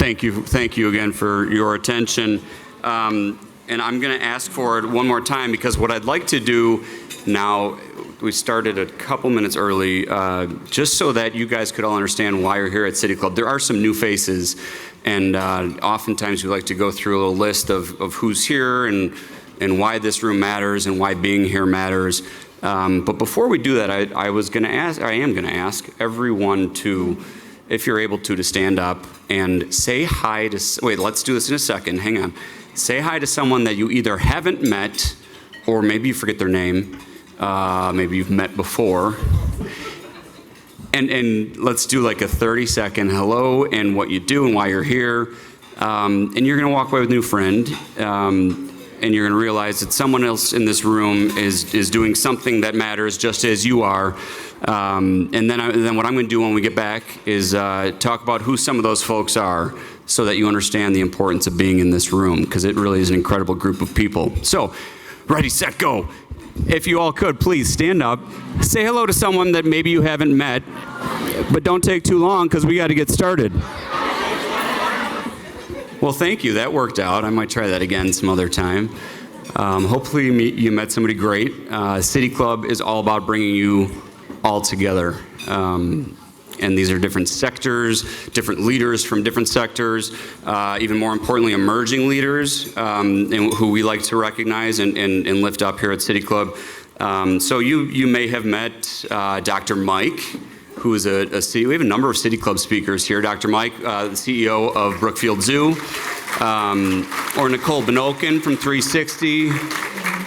Thank you again for your attention. And I'm going to ask for it one more time because what I'd like to do now, we started a couple minutes early, just so that you guys could all understand why you're here at City Club. There are some new faces, and oftentimes we like to go through a little list of who's here and why this room matters and why being here matters. But before we do that, I am going to ask everyone to, if you're able to stand up and say hi to, wait, let's do this in a second, hang on. Say hi to someone that you either haven't met, or maybe you forget their name, maybe you've met before. And let's do like a 30-second hello and what you do and why you're here. And you're gonna walk away with a new friend, and you're gonna realize that someone else in this room is doing something that matters just as you are. And then what I'm gonna do when we get back is talk about who some of those folks are, so that you understand the importance of being in this room, because it really is an incredible group of people. So, ready, set, go. If you all could, please stand up. Say hello to someone that maybe you haven't met, but don't take too long because we got to get started. Well, thank you. That worked out. I might try that again some other time. Hopefully you met somebody great. City Club is all about bringing you all together. And these are different sectors, different leaders from different sectors, even more importantly, emerging leaders who we like to recognize and lift up here at City Club. So you may have met Dr. Mike, who is we have a number of City Club speakers here. Dr. Mike, the CEO of Brookfield Zoo, or Nicole Benokin from 360,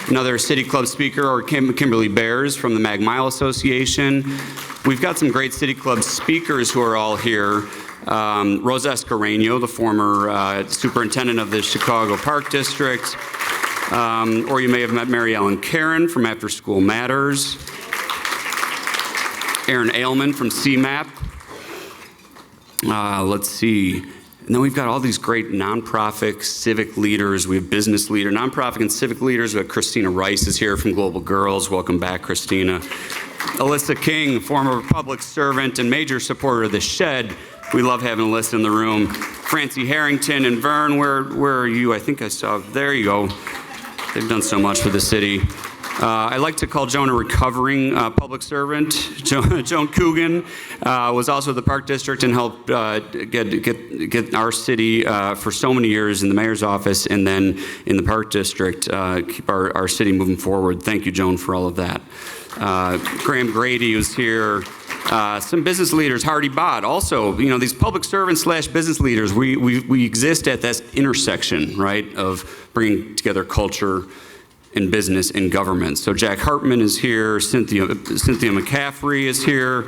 another City Club speaker, or Kimberly Bears from the Mag Mile Association. We've got some great City Club speakers who are all here. Rosa Escareno, the former superintendent of the Chicago Park District. Or you may have met Mary Ellen Karen from After School Matters. Aaron Ailman from CMAP. Let's see. And then we've got all these great nonprofit civic leaders. We have business leaders, nonprofit and civic leaders. We have Christina Rice is here from Global Girls. Welcome back, Christina. Alyssa King, former public servant and major supporter of the Shed. We love having Alyssa in the room. Francie Harrington and Vern, where are you? I think I saw, there you go. They've done so much for the city. I like to call Joan a recovering public servant. Joan Coogan was also the Park District and helped get our city for so many years in the mayor's office and then in the Park District, keep our city moving forward. Thank you, Joan, for all of that. Graham Grady was here. Some business leaders, Hardy Bott. Also, these public servants / business leaders, we exist at that intersection, right, of bringing together culture and business and government. So Jack Hartman is here, Cynthia McCaffrey is here.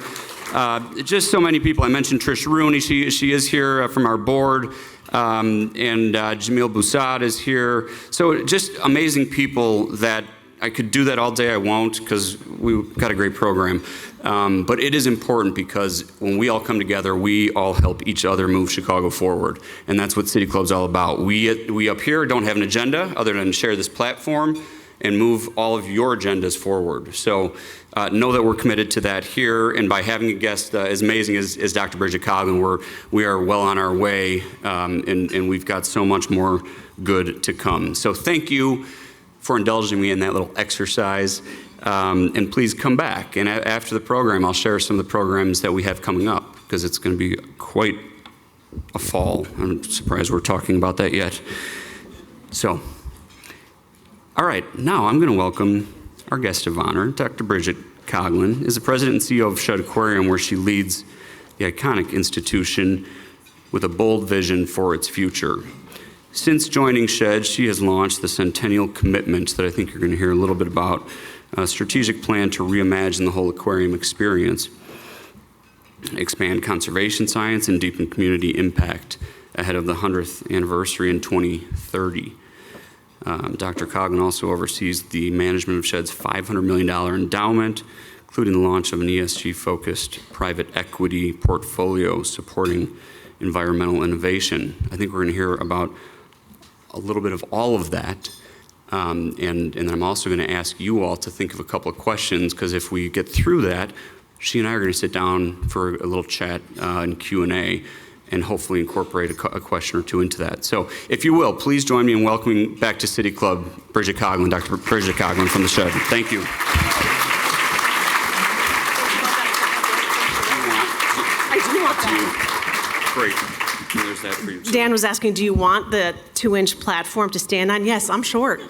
Just so many people. I mentioned Trish Rooney, she is here from our board. And Jamil Boussad is here. So just amazing people that I could do that all day, I won't, because we've got a great program. But it is important because when we all come together, we all help each other move Chicago forward. And that's what City Club's all about. We up here don't have an agenda other than share this platform and move all of your agendas forward. So know that we're committed to that here. And by having a guest as amazing as Dr. Bridget Coughlin, we are well on our way, and we've got so much more good to come. So thank you for indulging me in that little exercise. And please come back. And after the program, I'll share some of the programs that we have coming up, because it's going to be quite a fall. I'm surprised we're talking about that yet. So, all right, now I'm going to welcome our guest of honor. Dr. Bridget Coughlin is the president and CEO of Shedd Aquarium, where she leads the iconic institution with a bold vision for its future. Since joining Shedd, she has launched the Centennial Commitment that I think you're going to hear a little bit about, a strategic plan to reimagine the whole aquarium experience, expand conservation science, and deepen community impact ahead of the 100th anniversary in 2030. Dr. Coughlin also oversees the management of Shedd's $500 million endowment, including the launch of an ESG-focused private equity portfolio supporting environmental innovation. I think we're going to hear about a little bit of all of that. And I'm also going to ask you all to think of a couple of questions, because if we get through that, she and I are going to sit down for a little chat and Q&A. and hopefully incorporate a question or two into that. So if you will, please join me in welcoming back to City Club Bridget Coughlin, Dr. Bridget Coughlin from the Shedd. Thank you. I do want that. Great. And there's that for you. Dan was asking, do you want the 2-inch platform to stand on? Yes, I'm short.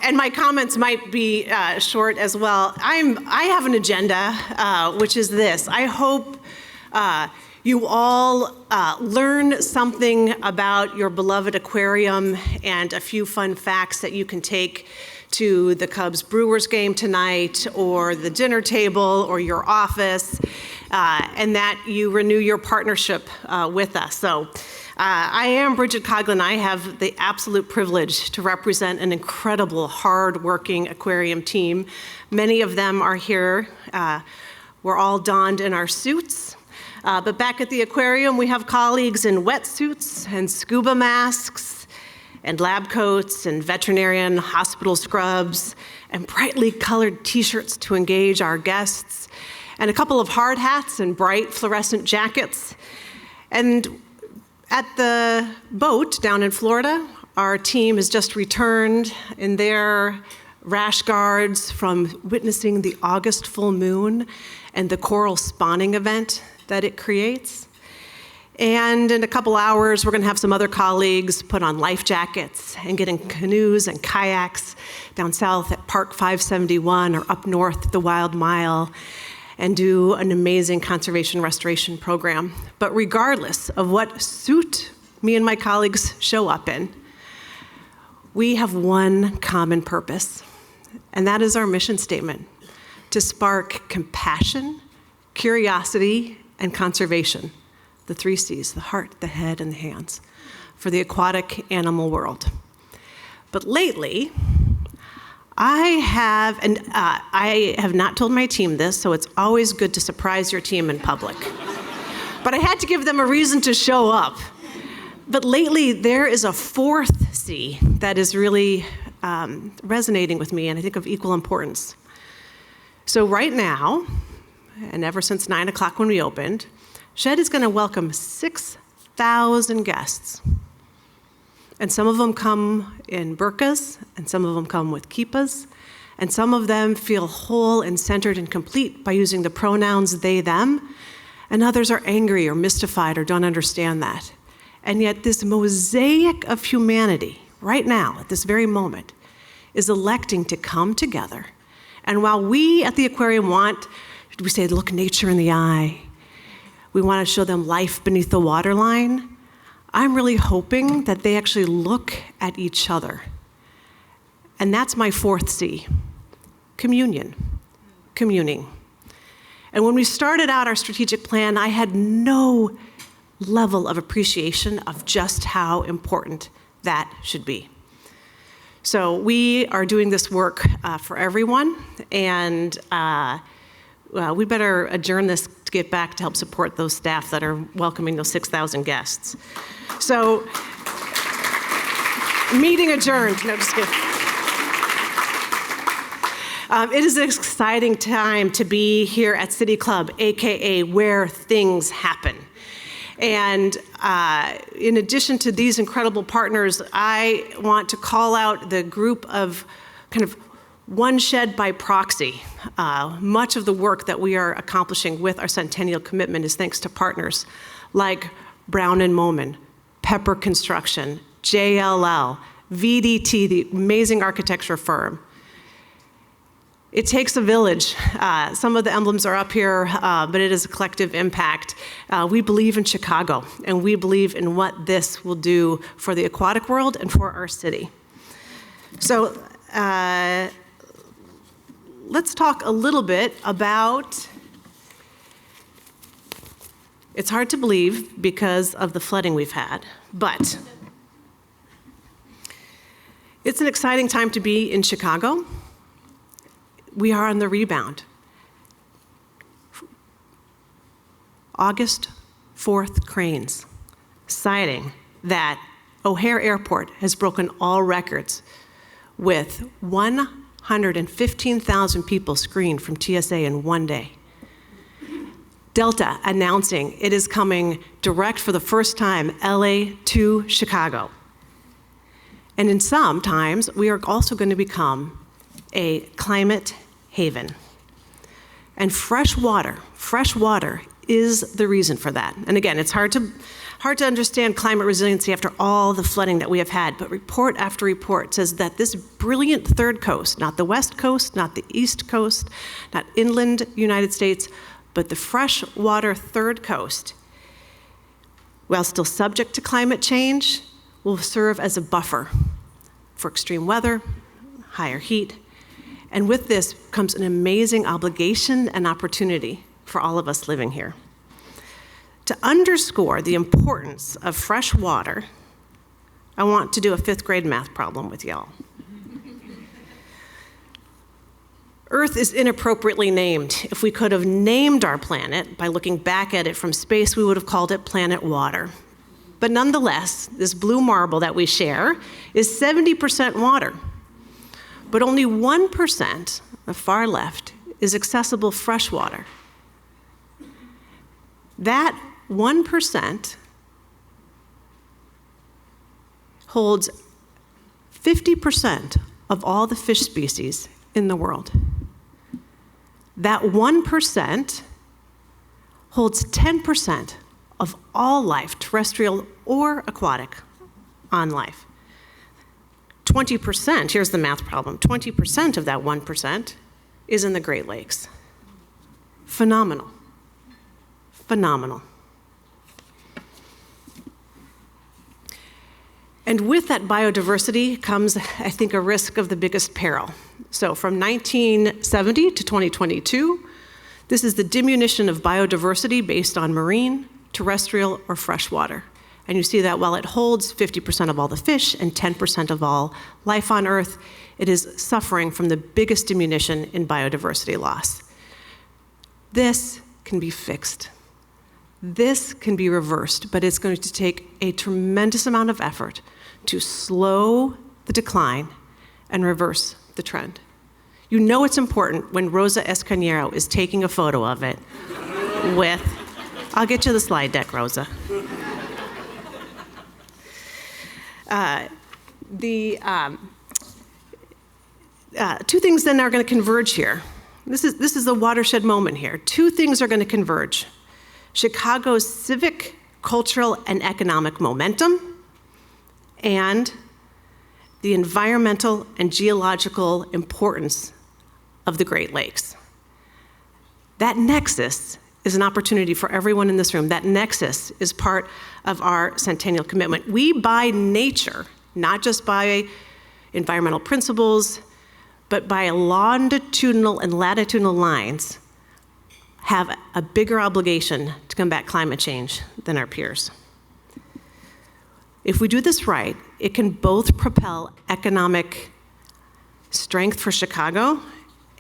And my comments might be short as well. I have an agenda, which is this. I hope you all learn something about your beloved aquarium and a few fun facts that you can take to the Cubs Brewers game tonight, or the dinner table, or your office, and that you renew your partnership with us. So I am Bridget Coughlin. I have the absolute privilege to represent an incredible, hard-working aquarium team. Many of them are here. We're all donned in our suits. But back at the aquarium, we have colleagues in wetsuits and scuba masks and lab coats and veterinarian hospital scrubs and brightly colored t-shirts to engage our guests, and a couple of hard hats and bright fluorescent jackets. And at the boat down in Florida, our team has just returned in their rash guards from witnessing the August full moon and the coral spawning event that it creates. And in a couple hours, we're gonna have some other colleagues put on life jackets and get in canoes and kayaks down south at Park 571 or up north at the Wild Mile and do an amazing conservation restoration program. But regardless of what suit me and my colleagues show up in, we have one common purpose, and that is our mission statement: to spark compassion, curiosity, and conservation. The 3 C's, the heart, the head, and the hands, for the aquatic animal world. But lately, I have not told my team this, so it's always good to surprise your team in public. But I had to give them a reason to show up. But lately, there is a 4th C that is really resonating with me, and I think of equal importance. So right now, and ever since 9 o'clock when we opened, Shedd is gonna welcome 6,000 guests. And some of them come in burqas, and some of them come with kippas, and some of them feel whole and centered and complete by using the pronouns they, them, and others are angry or mystified or don't understand that. And yet this mosaic of humanity, right now, at this very moment, is electing to come together. And while we at the aquarium we say, look nature in the eye, we want to show them life beneath the waterline, I'm really hoping that they actually look at each other. And that's my 4th C, communion, communing. And when we started out our strategic plan, I had no level of appreciation of just how important that should be. So we are doing this work for everyone, and we better adjourn this to get back to help support those staff that are welcoming those 6,000 guests. So, meeting adjourned. No, just kidding. It is an exciting time to be here at City Club, AKA where things happen. And in addition to these incredible partners, I want to call out the group of kind of one Shedd by proxy. Much of the work that we are accomplishing with our Centennial Commitment is thanks to partners like Brown & Moman, Pepper Construction, JLL, VDT, the amazing architecture firm. It takes a village. Some of the emblems are up here, but it is a collective impact. We believe in Chicago, and we believe in what this will do for the aquatic world and for our city. So let's talk a little bit about, it's hard to believe because of the flooding we've had, but it's an exciting time to be in Chicago. We are on the rebound. August 4th cranes, citing that O'Hare Airport has broken all records with 115,000 people screened from TSA in one day. Delta announcing it is coming direct for the first time, LA to Chicago. And in some times, we are also going to become a climate haven. And fresh water is the reason for that. And again, it's hard to understand climate resiliency after all the flooding that we have had, but report after report says that this brilliant third coast, not the West Coast, not the East Coast, not inland United States, but the freshwater third coast, while still subject to climate change, will serve as a buffer for extreme weather, higher heat, and with this comes an amazing obligation and opportunity for all of us living here. To underscore the importance of fresh water, I want to do a 5th grade math problem with y'all. Earth is inappropriately named. If we could have named our planet by looking back at it from space, we would have called it planet water. But nonetheless, this blue marble that we share is 70% water. But only 1%, the far left, is accessible fresh water. That 1% holds 50% of all the fish species in the world. That 1% holds 10% of all life, terrestrial or aquatic, on life. 20%, here's the math problem, 20% of that 1% is in the Great Lakes. Phenomenal. Phenomenal. And with that biodiversity comes, I think, a risk of the biggest peril. So from 1970 to 2022, this is the diminution of biodiversity based on marine, terrestrial, or freshwater. And you see that while it holds 50% of all the fish and 10% of all life on Earth, it is suffering from the biggest diminution in biodiversity loss. This can be fixed. This can be reversed, but it's going to take a tremendous amount of effort to slow the decline and reverse the trend. You know it's important when Rosa Escanero is taking a photo of it with, I'll get you the slide deck, Rosa. Two things then are going to converge here. This is a watershed moment here. Two things are going to converge. Chicago's civic, cultural, and economic momentum, and the environmental and geological importance of the Great Lakes. That nexus is an opportunity for everyone in this room. That nexus is part of our Centennial Commitment. We, by nature, not just by environmental principles, but by longitudinal and latitudinal lines, have a bigger obligation to combat climate change than our peers. If we do this right, it can both propel economic strength for Chicago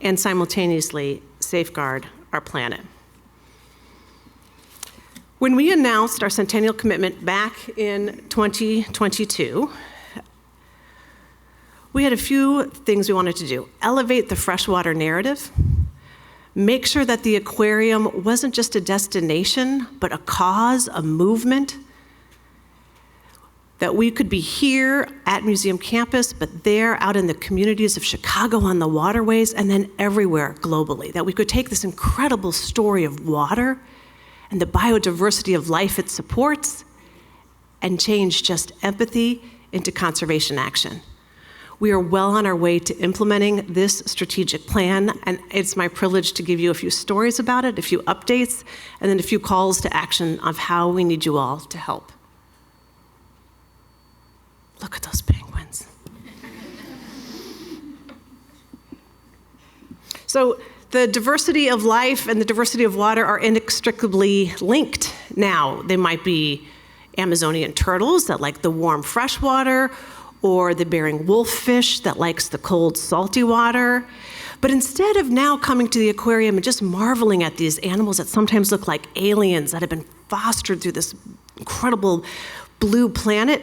and simultaneously safeguard our planet. When we announced our Centennial Commitment back in 2022, we had a few things we wanted to do. Elevate the freshwater narrative, make sure that the aquarium wasn't just a destination, but a cause, a movement, that we could be here at museum campus, but there out in the communities of Chicago on the waterways, and then everywhere globally, that we could take this incredible story of water and the biodiversity of life it supports and change just empathy into conservation action. We are well on our way to implementing this strategic plan, and it's my privilege to give you a few stories about it, a few updates, and then a few calls to action of how we need you all to help. Look at those penguins. So the diversity of life and the diversity of water are inextricably linked now. They might be Amazonian turtles that like the warm fresh water, or the Bering wolffish that likes the cold, salty water. But instead of now coming to the aquarium and just marveling at these animals that sometimes look like aliens that have been fostered through this incredible blue planet,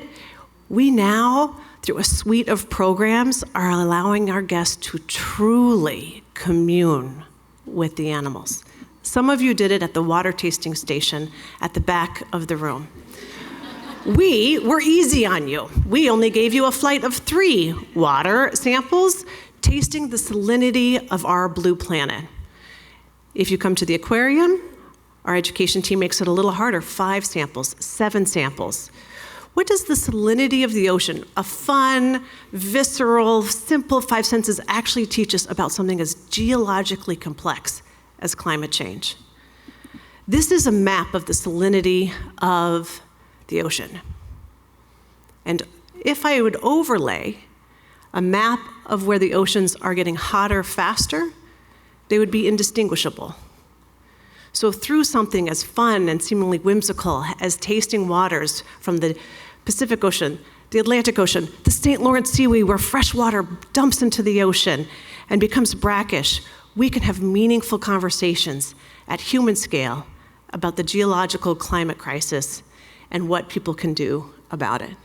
we now, through a suite of programs, are allowing our guests to truly commune with the animals. Some of you did it at the water tasting station at the back of the room. We were easy on you. We only gave you a flight of 3 water samples, tasting the salinity of our blue planet. If you come to the aquarium, our education team makes it a little harder, 5 samples, 7 samples. What does the salinity of the ocean, a fun, visceral, simple 5 senses, actually teach us about something as geologically complex as climate change? This is a map of the salinity of the ocean. And if I would overlay a map of where the oceans are getting hotter faster, they would be indistinguishable. So through something as fun and seemingly whimsical as tasting waters from the Pacific Ocean, the Atlantic Ocean, the St. Lawrence Seaway, where fresh water dumps into the ocean and becomes brackish, we can have meaningful conversations at human scale about the geological climate crisis and what people can do about it.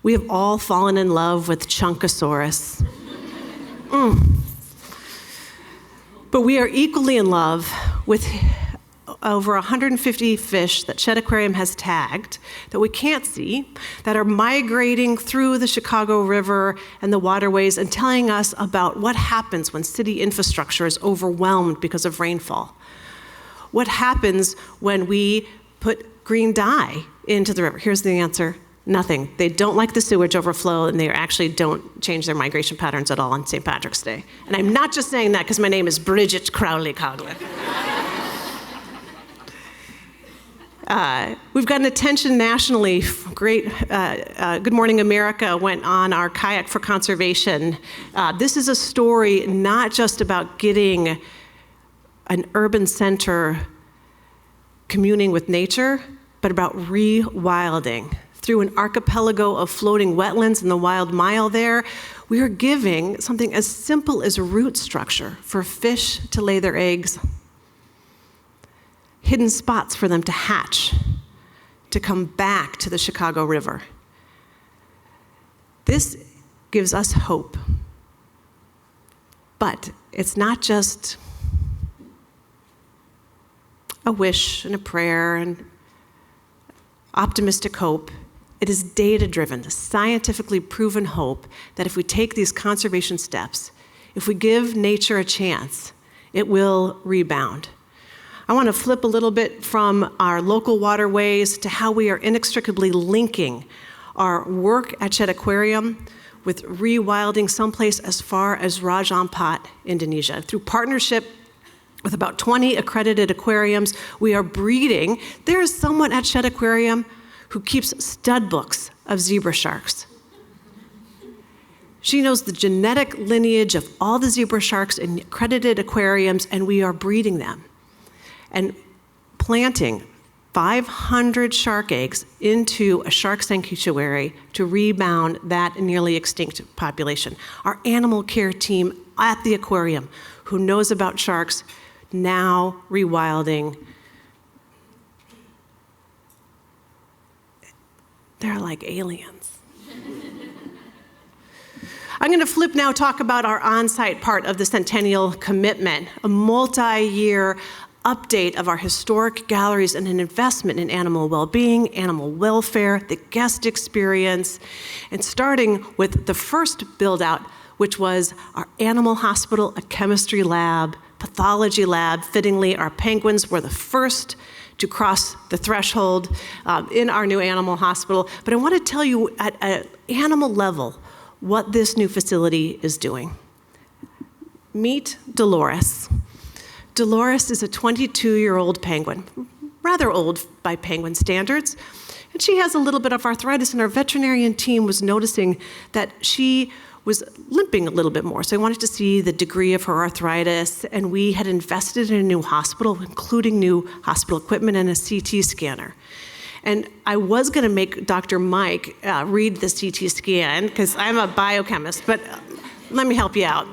We have all fallen in love with Chunkosaurus. But we are equally in love with over 150 fish that Shedd Aquarium has tagged that we can't see, that are migrating through the Chicago River and the waterways and telling us about what happens when city infrastructure is overwhelmed because of rainfall. What happens when we put green dye into the river? Here's the answer. Nothing. They don't like the sewage overflow, and they actually don't change their migration patterns at all on St. Patrick's Day. And I'm not just saying that because my name is Bridget Coughlin. We've gotten attention nationally. Great. Good Morning America went on our Kayak for Conservation. This is a story not just about getting an urban center communing with nature, but about rewilding. Through an archipelago of floating wetlands in the Wild Mile there, we are giving something as simple as root structure for fish to lay their eggs, hidden spots for them to hatch, to come back to the Chicago River. This gives us hope. But it's not just a wish and a prayer and optimistic hope. It is data-driven, scientifically proven hope that if we take these conservation steps, if we give nature a chance, it will rebound. I want to flip a little bit from our local waterways to how we are inextricably linking our work at Shedd Aquarium with rewilding someplace as far as Raja Ampat, Indonesia. Through partnership with about 20 accredited aquariums, we are breeding. There is someone at Shedd Aquarium who keeps stud books of zebra sharks. She knows the genetic lineage of all the zebra sharks in accredited aquariums, and we are breeding them and planting 500 shark eggs into a shark sanctuary to rebound that nearly extinct population. Our animal care team at the aquarium, who knows about sharks, now rewilding. They're like aliens. I'm going to flip now, talk about our on-site part of the Centennial Commitment, a multi-year update of our historic galleries and an investment in animal well-being, animal welfare, the guest experience, and starting with the first build-out, which was our animal hospital, a chemistry lab, pathology lab. Fittingly, our penguins were the first to cross the threshold in our new animal hospital. But I want to tell you at an animal level what this new facility is doing. Meet Dolores. Dolores is a 22-year-old penguin, rather old by penguin standards, and she has a little bit of arthritis, and our veterinarian team was noticing that she was limping a little bit more. So I wanted to see the degree of her arthritis, and we had invested in a new hospital, including new hospital equipment and a CT scanner. And I was gonna make Dr. Mike read the CT scan, because I'm a biochemist, but let me help you out.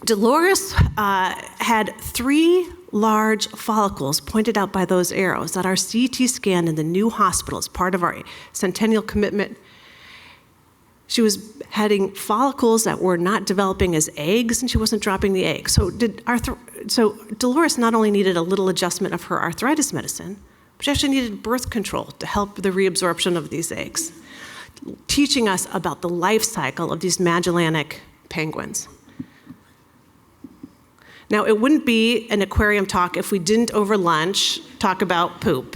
Dolores had 3 large follicles pointed out by those arrows that our CT scan in the new hospital, as part of our Centennial Commitment, She was having follicles that were not developing as eggs, and she wasn't dropping the egg. So Dolores not only needed a little adjustment of her arthritis medicine, but she actually needed birth control to help the reabsorption of these eggs, teaching us about the life cycle of these Magellanic penguins. Now, it wouldn't be an aquarium talk if we didn't, over lunch, talk about poop.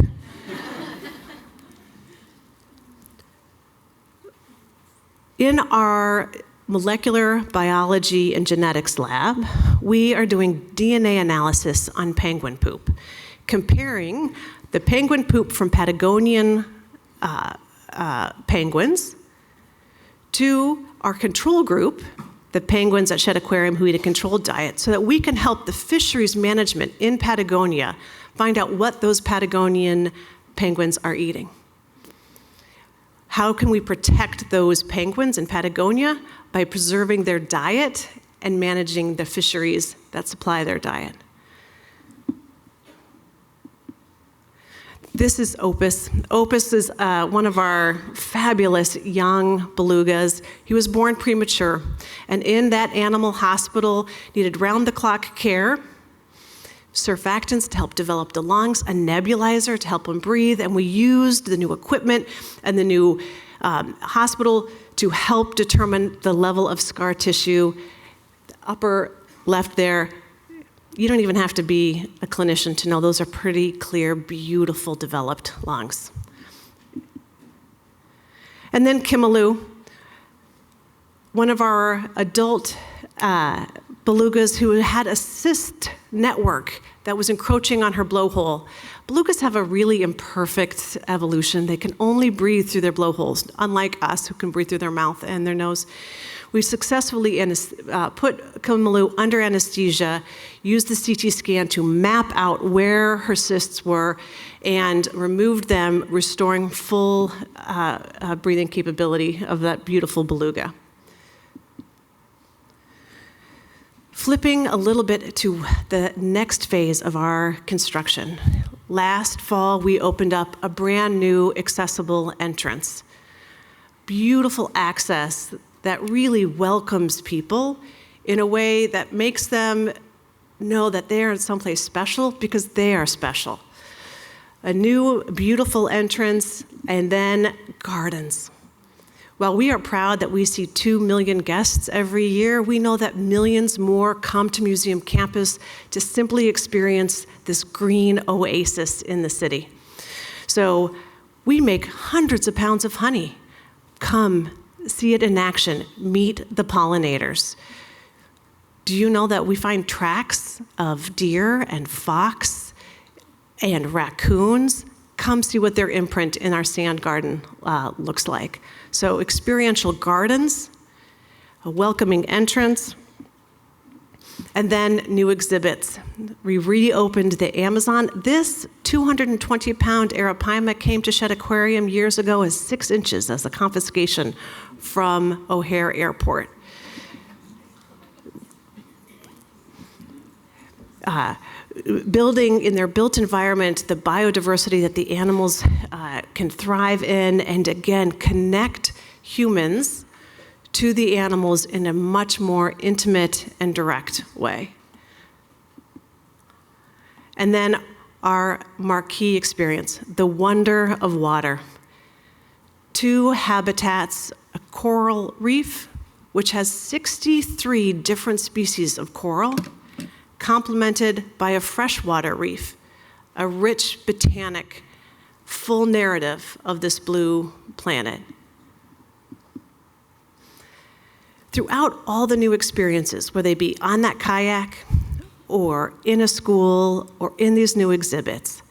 In our molecular biology and genetics lab, we are doing DNA analysis on penguin poop, comparing the penguin poop from Patagonian penguins to our control group, the penguins at Shedd Aquarium who eat a controlled diet, so that we can help the fisheries management in Patagonia find out what those Patagonian penguins are eating. How can we protect those penguins in Patagonia? By preserving their diet and managing the fisheries that supply their diet. This is Opus. Opus is one of our fabulous young belugas. He was born premature, and in that animal hospital needed round-the-clock care, surfactants to help develop the lungs, a nebulizer to help him breathe, and we used the new equipment and the new hospital to help determine the level of scar tissue. The upper left there, you don't even have to be a clinician to know those are pretty clear, beautiful, developed lungs. And then Kimalu, one of our adult belugas who had a cyst network that was encroaching on her blowhole. Belugas have a really imperfect evolution. They can only breathe through their blowholes, unlike us who can breathe through their mouth and their nose. We successfully put Kimalu under anesthesia, used the CT scan to map out where her cysts were, and removed them, restoring full breathing capability of that beautiful beluga. Flipping a little bit to the next phase of our construction. Last fall, we opened up a brand new accessible entrance. Beautiful access that really welcomes people in a way that makes them know that they are in someplace special because they are special. A new, beautiful entrance, and then gardens. While we are proud that we see 2 million guests every year, we know that millions more come to museum campus to simply experience this green oasis in the city. So we make hundreds of pounds of honey. Come, see it in action, meet the pollinators. Do you know that we find tracks of deer and fox and raccoons? Come see what their imprint in our sand garden looks like. So experiential gardens, a welcoming entrance, and then new exhibits. We reopened the Amazon. This 220-pound arapaima came to Shedd Aquarium years ago as 6 inches as a confiscation from O'Hare Airport. Building in their built environment the biodiversity that the animals can thrive in, and again, connect humans to the animals in a much more intimate and direct way. And then our marquee experience, the wonder of water. 2 habitats, a coral reef, which has 63 different species of coral, complemented by a freshwater reef, a rich botanic, full narrative of this blue planet. Throughout all the new experiences, whether they be on that kayak or in a school or in these new exhibits,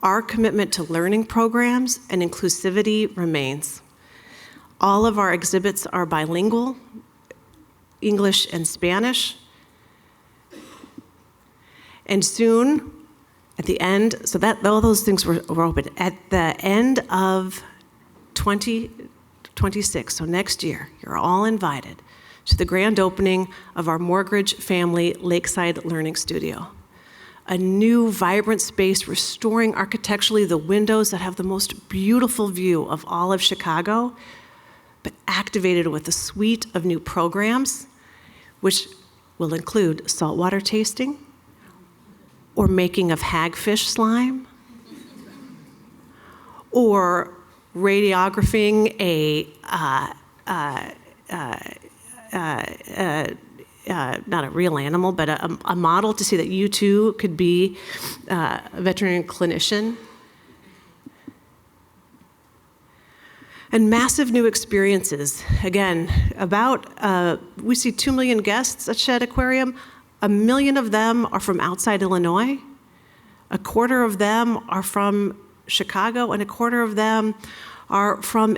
our commitment to learning programs and inclusivity remains. All of our exhibits are bilingual, English and Spanish. And soon, at the end, so that all those things were open. At the end of 2026, so next year, you're all invited to the grand opening of our Mortgage Family Lakeside Learning Studio. A new, vibrant space restoring architecturally the windows that have the most beautiful view of all of Chicago, but activated with a suite of new programs, which will include saltwater tasting, or making of hagfish slime, or radiographing not a real animal, but a model to see that you too could be a veterinary clinician. And massive new experiences. Again, we see 2 million guests at Shedd Aquarium. 1 million of them are from outside Illinois. A quarter of them are from Chicago, and a quarter of them are from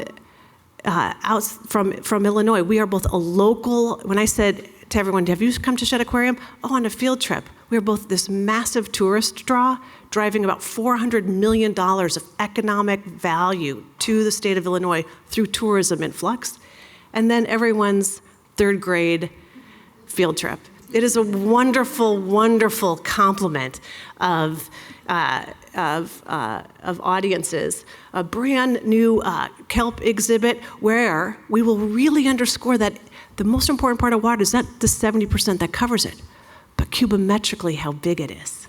Illinois. We are both a local, when I said to everyone, have you come to Shedd Aquarium? Oh, on a field trip. We are both this massive tourist draw, driving about $400 million of economic value to the state of Illinois through tourism influx, and then everyone's third grade field trip. It is a wonderful, wonderful complement of audiences. A brand new kelp exhibit where we will really underscore that the most important part of water is not the 70% that covers it, but cubometrically how big it is.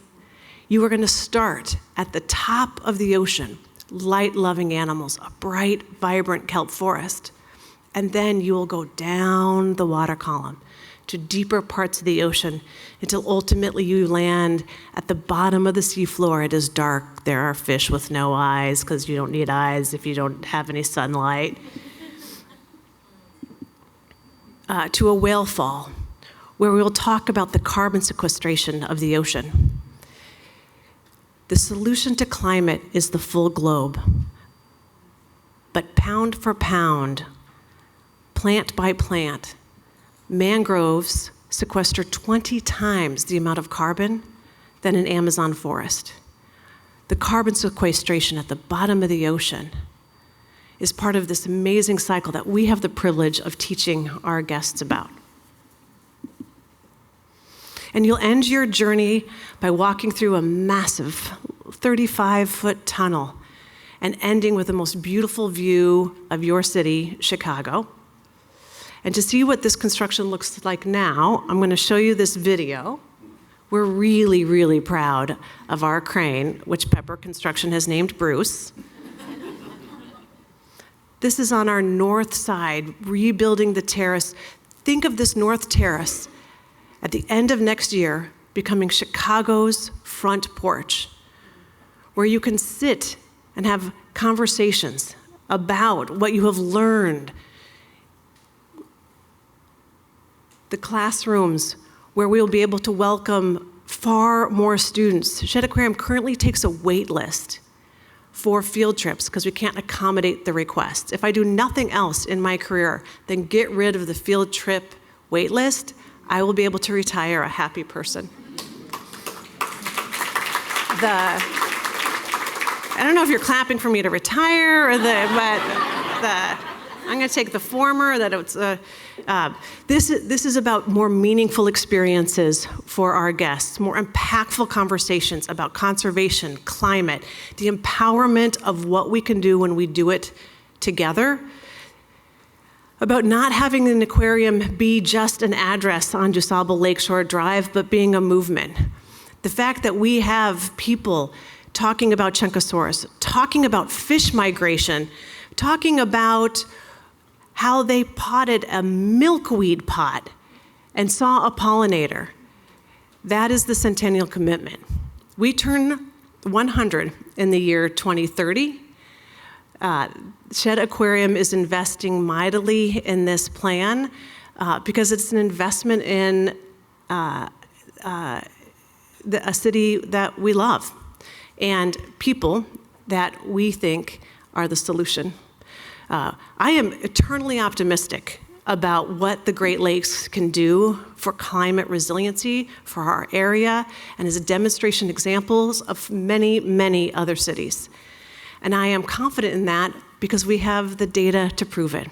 You are going to start at the top of the ocean, light-loving animals, a bright, vibrant kelp forest, and then you will go down the water column to deeper parts of the ocean until ultimately you land at the bottom of the seafloor. It is dark. There are fish with no eyes because you don't need eyes if you don't have any sunlight. To a whale fall, where we will talk about the carbon sequestration of the ocean. The solution to climate is the full globe. But pound for pound, plant by plant, mangroves sequester 20 times the amount of carbon than an Amazon forest. The carbon sequestration at the bottom of the ocean is part of this amazing cycle that we have the privilege of teaching our guests about. And you'll end your journey by walking through a massive 35-foot tunnel and ending with the most beautiful view of your city, Chicago. And to see what this construction looks like now, I'm going to show you this video. We're really, really proud of our crane, which Pepper Construction has named Bruce. This is on our north side, rebuilding the terrace. Think of this north terrace at the end of next year becoming Chicago's front porch, where you can sit and have conversations about what you have learned. The classrooms where we will be able to welcome far more students. Shedd Aquarium currently takes a wait list for field trips because we can't accommodate the requests. If I do nothing else in my career than get rid of the field trip wait list, I will be able to retire a happy person. I don't know if you're clapping for me to retire or I'm going to take the former. This is about more meaningful experiences for our guests, more impactful conversations about conservation, climate, the empowerment of what we can do when we do it together, about not having an aquarium be just an address on DuSable Lakeshore Drive, but being a movement. The fact that we have people talking about Chunkosaurus, talking about fish migration, talking about how they potted a milkweed pot and saw a pollinator. That is the Centennial Commitment. We turn 100 in the year 2030. Shedd Aquarium is investing mightily in this plan because it's an investment in a city that we love and people that we think are the solution. I am eternally optimistic about what the Great Lakes can do for climate resiliency for our area and as a demonstration examples of many, many other cities. And I am confident in that because we have the data to prove it.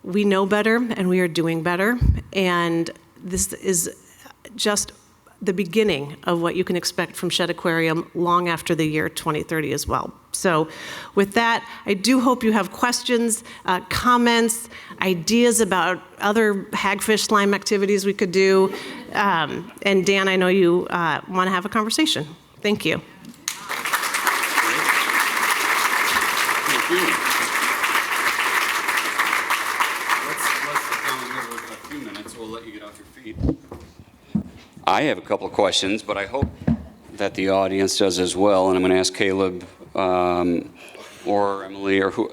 We know better and we are doing better. And this is just the beginning of what you can expect from Shedd Aquarium long after the year 2030 as well. So with that, I do hope you have questions, comments, ideas about other hagfish slime activities we could do. And Dan, I know you want to have a conversation. Thank you. Thank you. Let's sit down here for a few minutes. We'll let you get off your feet. I have a couple of questions, but I hope that the audience does as well. And I'm going to ask Caleb or Emily or who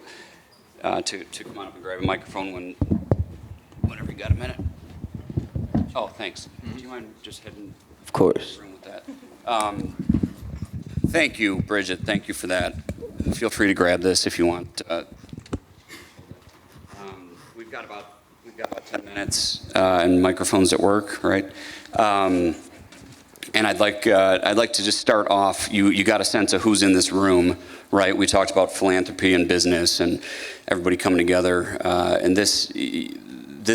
to come on up and grab a microphone whenever you got a minute. Oh, thanks. Do you mind just heading? Of course. Room with that. Thank you, Bridget. Thank you for that. Feel free to grab this if you want. We've got about 10 minutes and microphones at work, right? And I'd like to just start off. You got a sense of who's in this room, right? We talked about philanthropy and business and everybody coming together. And this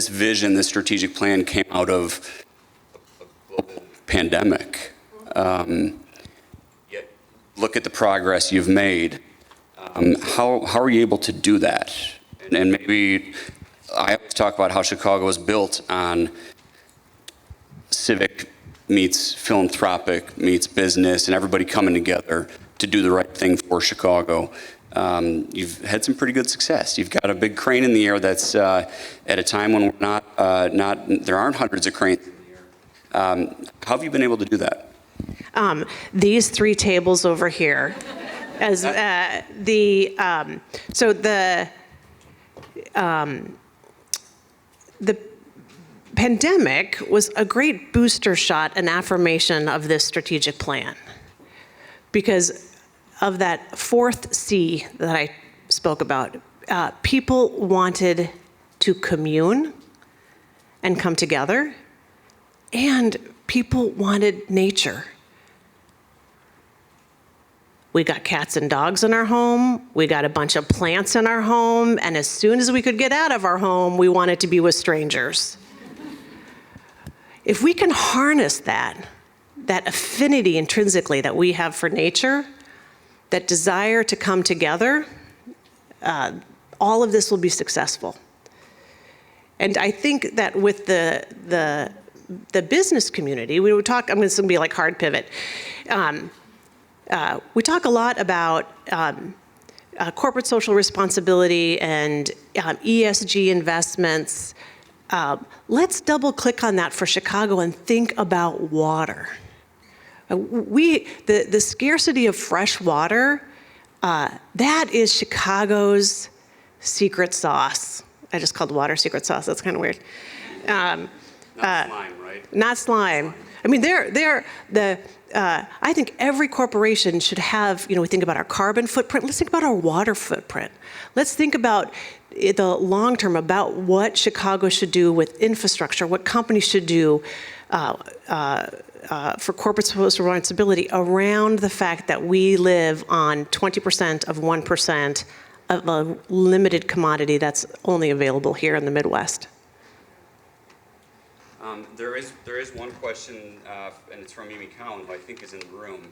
vision, this strategic plan came out of a global pandemic. Yet look at the progress you've made. How are you able to do that? And maybe I always talk about how Chicago is built on civic meets philanthropic meets business and everybody coming together to do the right thing for Chicago. You've had some pretty good success. You've got a big crane in the air that's at a time when we're there aren't hundreds of cranes in the air. How have you been able to do that? These 3 tables over here, as the pandemic was a great booster shot and affirmation of this strategic plan, because of that 4th C that I spoke about. People wanted to commune and come together, and people wanted nature. We got cats and dogs in our home, we got a bunch of plants in our home, and as soon as we could get out of our home, we wanted to be with strangers. If we can harness that affinity intrinsically that we have for nature, that desire to come together, all of this will be successful. And I think that with the business community, we would talk, this is going to be like hard pivot. We talk a lot about corporate social responsibility and ESG investments. Let's double click on that for Chicago and think about water. The scarcity of fresh water, that is Chicago's secret sauce. I just called water secret sauce, that's kind of weird. Not slime, right? Not slime. I mean, I think every corporation should have, we think about our carbon footprint, let's think about our water footprint. Let's think about the long term, about what Chicago should do with infrastructure, what companies should do for corporate social responsibility around the fact that we live on 20% of 1% of a limited commodity that's only available here in the Midwest. There is one question, and it's from Mimi Cowan, who I think is in the room.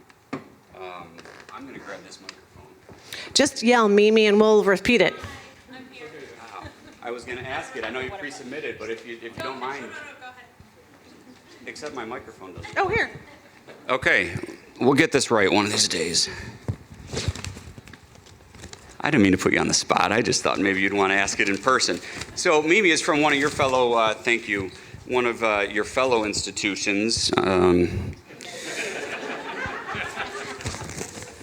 I'm going to grab this microphone. Just yell Mimi and we'll repeat it. I'm here. I was going to ask it. I know you pre-submitted, but if you don't mind. Go ahead. Except my microphone doesn't. Oh, here. Okay, we'll get this right one of these days. I didn't mean to put you on the spot. I just thought maybe you'd want to ask it in person. So Mimi is from one of your fellow, thank you, one of your fellow institutions. Don't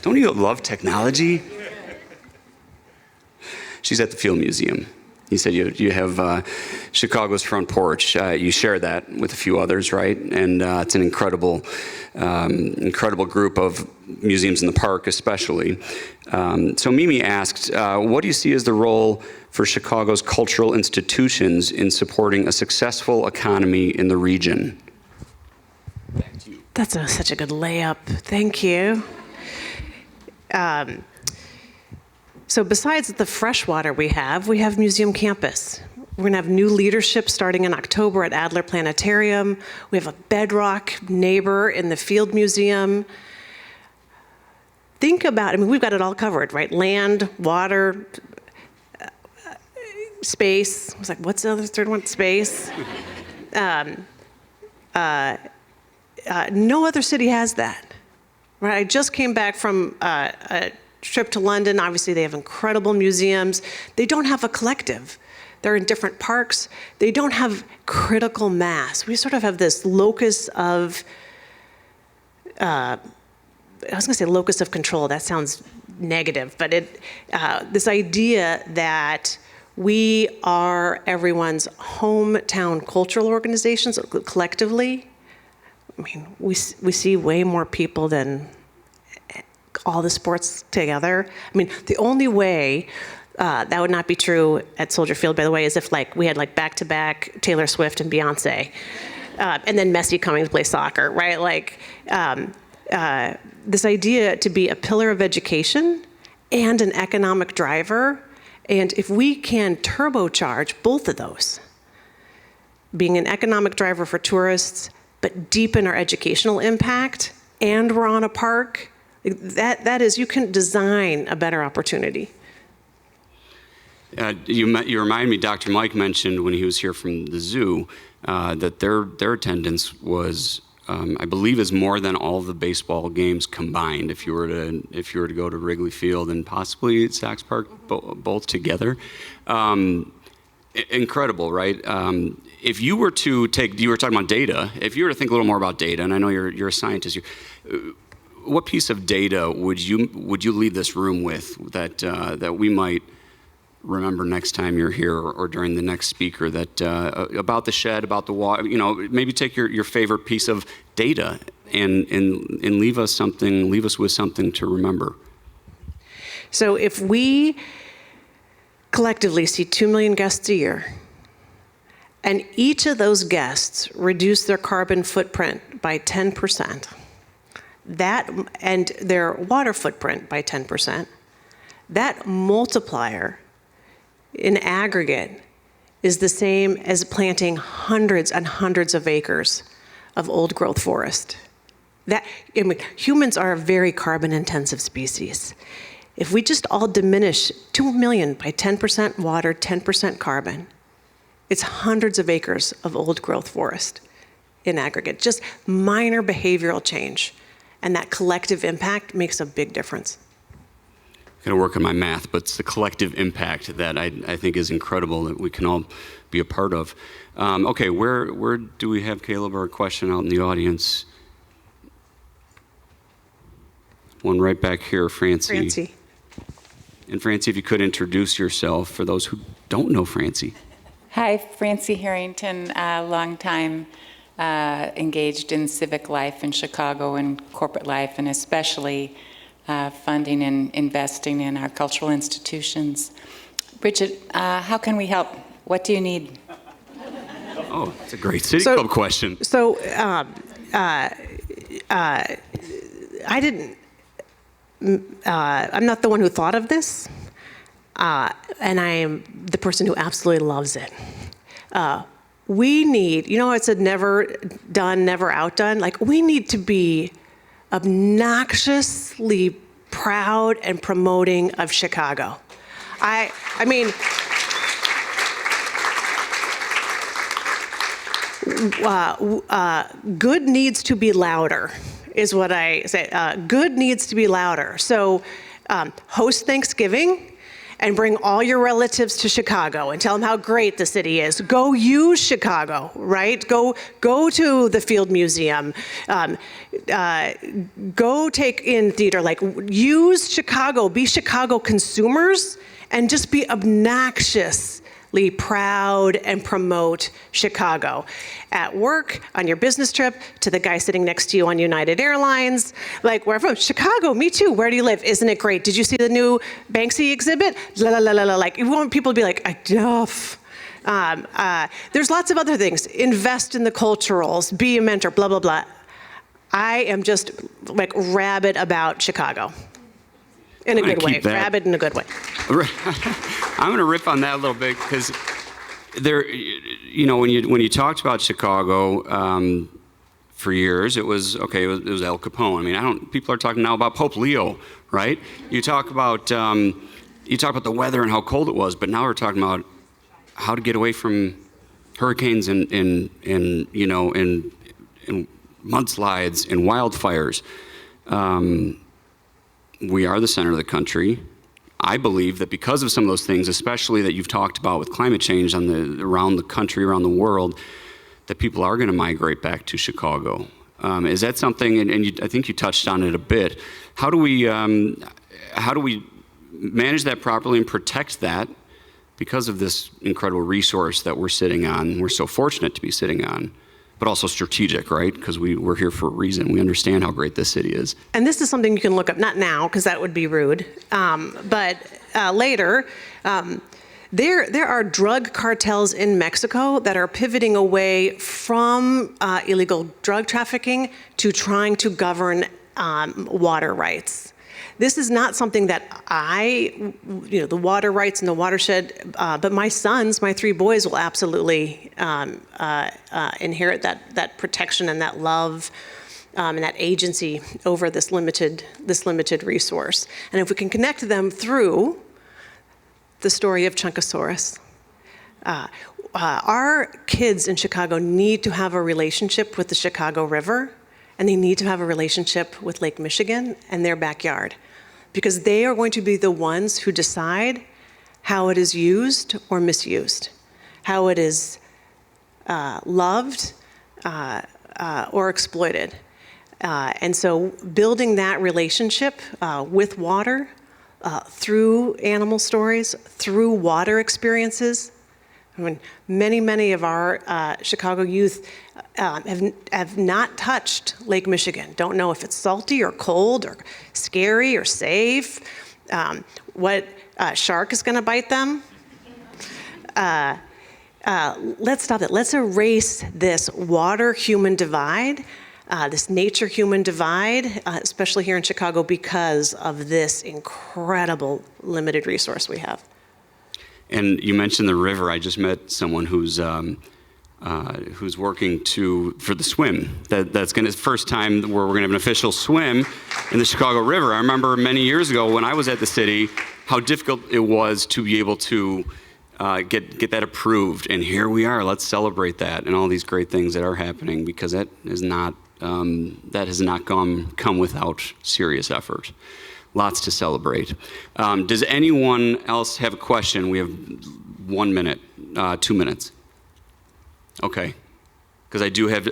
you love technology? She's at the Field Museum. You said you have Chicago's Front Porch. You share that with a few others, right? And it's an incredible group of museums in the park, especially. So Mimi asked, what do you see as the role for Chicago's cultural institutions in supporting a successful economy in the region? Back to you. That's such a good layup. Thank you. So besides the freshwater we have Museum Campus. We're going to have new leadership starting in October at Adler Planetarium. We have a bedrock neighbor in the Field Museum. think about, I mean, we've got it all covered, right? Land, water, space. I was like, what's the other third one? Space. No other city has that. Right? I just came back from a trip to London. Obviously, they have incredible museums. They don't have a collective. They're in different parks. They don't have critical mass. We sort of have this locus of, I was going to say locus of control. That sounds negative, but this idea that we are everyone's hometown cultural organizations collectively. I mean, we see way more people than all the sports together. I mean, the only way that would not be true at Soldier Field, by the way, is if we had back-to-back Taylor Swift and Beyonce, and then Messi coming to play soccer, right? This idea to be a pillar of education and an economic driver, and if we can turbocharge both of those, being an economic driver for tourists, but deepen our educational impact, and we're on a park, that is, you can design a better opportunity. You remind me, Dr. Mike mentioned when he was here from the zoo that their attendance was, I believe, is more than all the baseball games combined. If you were to go to Wrigley Field and possibly Sachs Park, both together, incredible, right? If you were to you were talking about data. If you were to think a little more about data, and I know you're a scientist, what piece of data would you leave this room with that we might remember next time you're here or during the next speaker, that about the shed, about the water, maybe take your favorite piece of data and leave us with something to remember. So if we collectively see 2 million guests a year, and each of those guests reduce their carbon footprint by 10%, and their water footprint by 10%, that multiplier in aggregate is the same as planting hundreds and hundreds of acres of old growth forest. Humans are a very carbon intensive species. If we just all diminish 2 million by 10% water, 10% carbon, it's hundreds of acres of old growth forest in aggregate. Just minor behavioral change. And that collective impact makes a big difference. Got to work on my math, but it's the collective impact that I think is incredible that we can all be a part of. Okay, where do we have Caleb or a question out in the audience? One right back here, Francie. Francie. And Francie, if you could introduce yourself for those who don't know Francie. Hi, Francie Harrington, long time engaged in civic life in Chicago and corporate life, and especially funding and investing in our cultural institutions. Bridget, how can we help? What do you need? Oh, that's a great City Club question. So I'm not the one who thought of this, and I am the person who absolutely loves it. We need, I said never done, never outdone. We need to be obnoxiously proud and promoting of Chicago. I mean, good needs to be louder, is what I say. Good needs to be louder. So host Thanksgiving and bring all your relatives to Chicago and tell them how great the city is. Go use Chicago, right? Go to the Field Museum. Go take in theater. Use Chicago. Be Chicago consumers and just be obnoxiously proud and promote Chicago. At work, on your business trip, to the guy sitting next to you on United Airlines, where from? Chicago, me too. Where do you live? Isn't it great? Did you see the new Banksy exhibit? La la la la la. You want people to be duff. There's lots of other things. Invest in the culturals, be a mentor, blah, blah, blah. I am just rabid about Chicago. In a good way. Rabid in a good way. I'm going to riff on that a little bit because when you talked about Chicago, for years, it was Al Capone. I mean, people are talking now about Pope Leo, right? You talk about the weather and how cold it was, but now we're talking about how to get away from hurricanes and mudslides and wildfires. We are the center of the country. I believe that because of some of those things, especially that you've talked about with climate change around the country, around the world, that people are going to migrate back to Chicago. Is that something? And I think you touched on it a bit. How do we manage that properly and protect that because of this incredible resource that we're sitting on? We're so fortunate to be sitting on, but also strategic, right? Because we're here for a reason. We understand how great this city is. And this is something you can look up, not now, because that would be rude, but later. There are drug cartels in Mexico that are pivoting away from illegal drug trafficking to trying to govern water rights. This is not something that the water rights and the watershed, but my sons, my 3 boys, will absolutely inherit that protection and that love and that agency over this limited resource. And if we can connect them through the story of Chunkosaurus. Our kids in Chicago need to have a relationship with the Chicago River, and they need to have a relationship with Lake Michigan and their backyard, because they are going to be the ones who decide how it is used or misused, how it is loved or exploited. And so building that relationship with water, through animal stories, through water experiences. I mean, many of our Chicago youth have not touched Lake Michigan, don't know if it's salty or cold or scary or safe, what shark is going to bite them. Let's stop it. Let's erase this water-human divide, this nature-human divide, especially here in Chicago, because of this incredible limited resource we have. And you mentioned the river. I just met someone who's working for the swim. That's going to first time where we're going to have an official swim in the Chicago River. I remember many years ago when I was at the city, how difficult it was to be able to get that approved. And here we are. Let's celebrate that and all these great things that are happening, because that has not come without serious effort. Lots to celebrate. Does anyone else have a question? We have 1 minute, 2 minutes. Okay, because I do have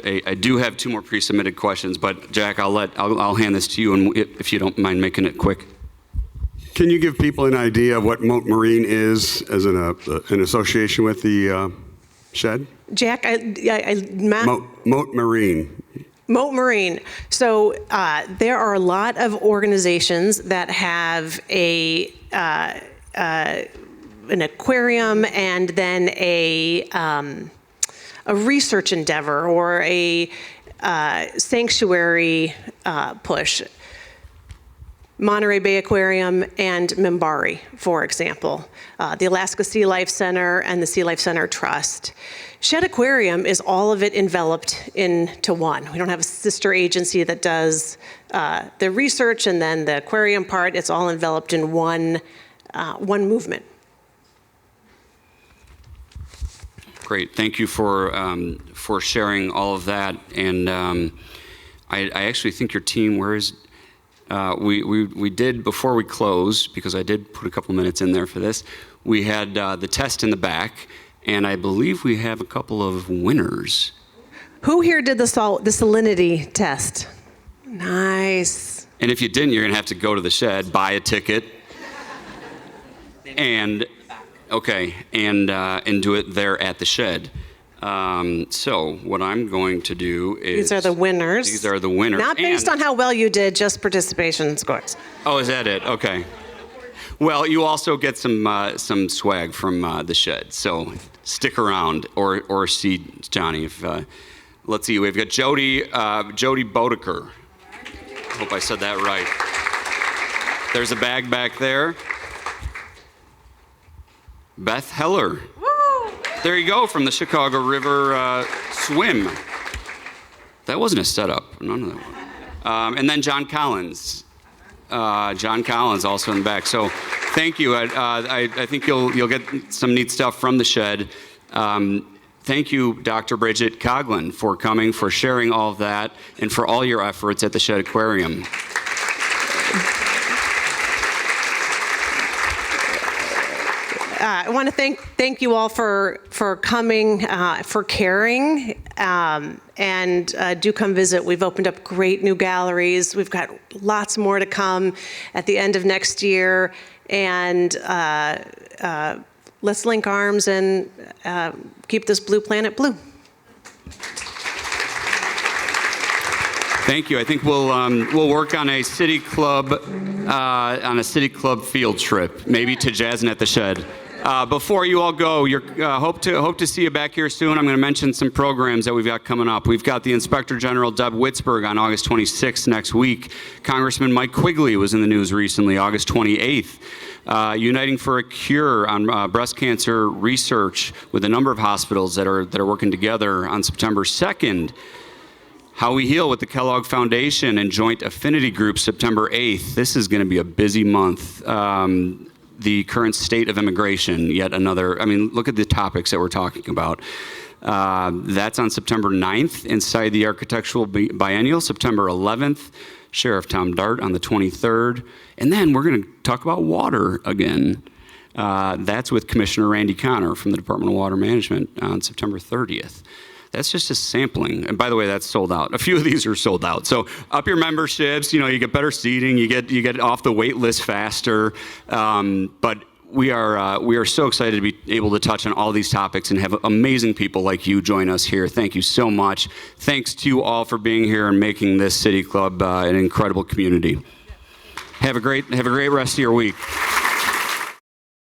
2 more pre-submitted questions. But Jack, I'll hand this to you, and if you don't mind making it quick. Can you give people an idea of what Moat Marine is as an association with the Shedd? Jack, Moat Marine. Moat Marine. So there are a lot of organizations that have an aquarium and then a research endeavor or a sanctuary push. Monterey Bay Aquarium and Mimbari, for example. The Alaska Sea Life Center and the Sea Life Center Trust. Shedd Aquarium is all of it enveloped into one. We don't have a sister agency that does the research and then the aquarium part. It's all enveloped in one movement. Great, thank you for sharing all of that. And I actually think your team, we did, before we closed, because I did put a couple minutes in there for this, we had the test in the back, and I believe we have a couple of winners. Who here did the salinity test? Nice. And if you didn't, you're gonna have to go to the Shedd, buy a ticket, and do it there at the Shedd. So what I'm going to do is... These are the winners. These are the winners. Not based on how well you did, just participation scores. Oh, is that it? Okay. Well, you also get some swag from the Shedd, so stick around or see Johnny. Let's see, we've got Jody Bodeker. Hope I said that right. There's a bag back there. Beth Heller. Woo! There you go, from the Chicago River swim. That wasn't a setup. None of that was. And then John Collins. John Collins also in the back. So thank you. I think you'll get some neat stuff from the Shed. Thank you, Dr. Bridget Coughlin, for coming, for sharing all of that, and for all your efforts at the Shedd Aquarium. I want to thank you all for coming, for caring, and do come visit. We've opened up great new galleries. We've got lots more to come at the end of next year, and let's link arms and keep this blue planet blue. Thank you. I think we'll work on a city club field trip, maybe to Jazzin' at the Shed. Before you all go, hope to see you back here soon. I'm going to mention some programs that we've got coming up. We've got the Inspector General Deb Witzberg on August 26th next week. Congressman Mike Quigley was in the news recently, August 28th. Uniting for a Cure on breast cancer research with a number of hospitals that are working together on September 2nd. How We Heal with the Kellogg Foundation and Joint Affinity Group, September 8th. This is going to be a busy month. The current state of immigration, yet another. I mean, look at the topics that we're talking about. That's on September 9th inside the Architectural Biennial, September 11th. Sheriff Tom Dart on the 23rd. And then we're going to talk about water again. That's with Commissioner Randy Connor from the Department of Water Management on September 30th. That's just a sampling. And by the way, that's sold out. A few of these are sold out. So up your memberships, you get better seating, you get off the wait list faster. But we are so excited to be able to touch on all these topics and have amazing people like you join us here. Thank you so much. Thanks to you all for being here and making this City Club an incredible community. Have a great rest of your week.